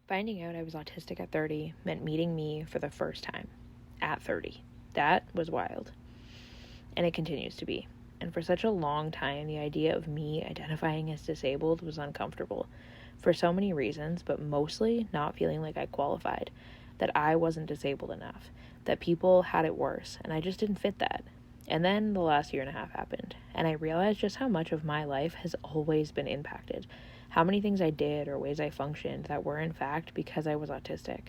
Finding out I was autistic at 30 meant meeting me for the first time at 30. That was wild. And it continues to be. And for such a long time, the idea of me identifying as disabled was uncomfortable for so many reasons, but mostly not feeling like I qualified, that I wasn't disabled enough, that people had it worse, and I just didn't fit that. And then the last year and a half happened, and I realized just how much of my life has always been impacted. How many things I did or ways I functioned that were in fact because I was autistic.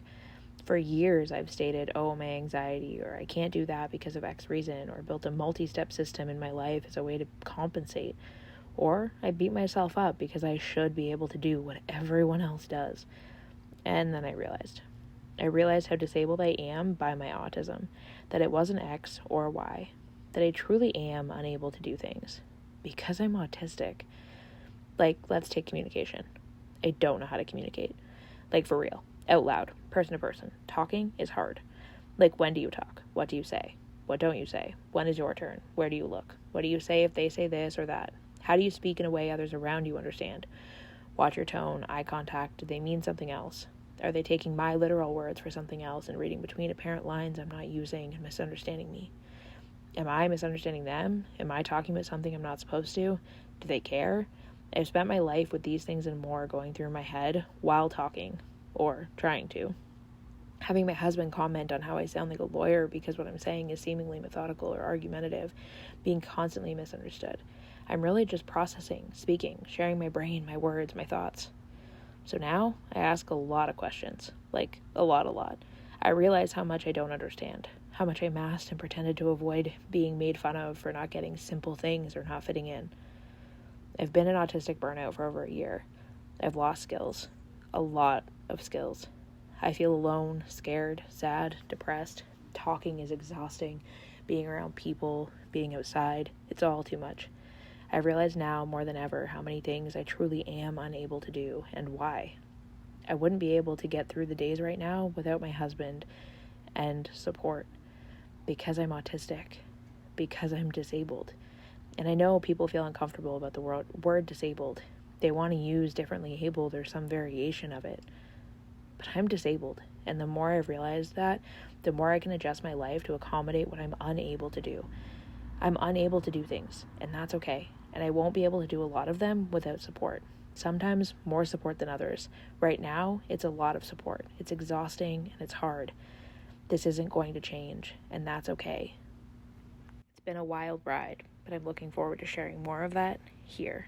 For years, I've stated, oh, my anxiety, or I can't do that because of X reason, or built a multi-step system in my life as a way to compensate. Or I beat myself up because I should be able to do what everyone else does. And then I realized how disabled I am by my autism, that it wasn't X or Y, that I truly am unable to do things because I'm autistic. Like, let's take communication. I don't know how to communicate. Like, for real. Out loud. Person to person. Talking is hard. Like, when do you talk? What do you say? What don't you say? When is your turn? Where do you look? What do you say if they say this or that? How do you speak in a way others around you understand? Watch your tone, eye contact. Do they mean something else? Are they taking my literal words for something else and reading between apparent lines I'm not using and misunderstanding me? Am I misunderstanding them? Am I talking about something I'm not supposed to? Do they care? I've spent my life with these things and more going through my head while talking, or trying to. Having my husband comment on how I sound like a lawyer because what I'm saying is seemingly methodical or argumentative, being constantly misunderstood. I'm really just processing, speaking, sharing my brain, my words, my thoughts. So now I ask a lot of questions, like a lot. I realize how much I don't understand, how much I masked and pretended to avoid being made fun of for not getting simple things or not fitting in. I've been in autistic burnout for over a year. I've lost skills, a lot of skills. I feel alone, scared, sad, depressed. Talking is exhausting. Being around people, being outside, it's all too much. I realize now more than ever how many things I truly am unable to do and why. I wouldn't be able to get through the days right now without my husband and support, because I'm autistic, because I'm disabled. And I know people feel uncomfortable about the word disabled. They want to use differently abled or some variation of it. But I'm disabled, and the more I've realized that, the more I can adjust my life to accommodate what I'm unable to do. I'm unable to do things, and that's okay. And I won't be able to do a lot of them without support. Sometimes more support than others. Right now, it's a lot of support. It's exhausting and it's hard. This isn't going to change, and that's okay. It's been a wild ride, but I'm looking forward to sharing more of that here.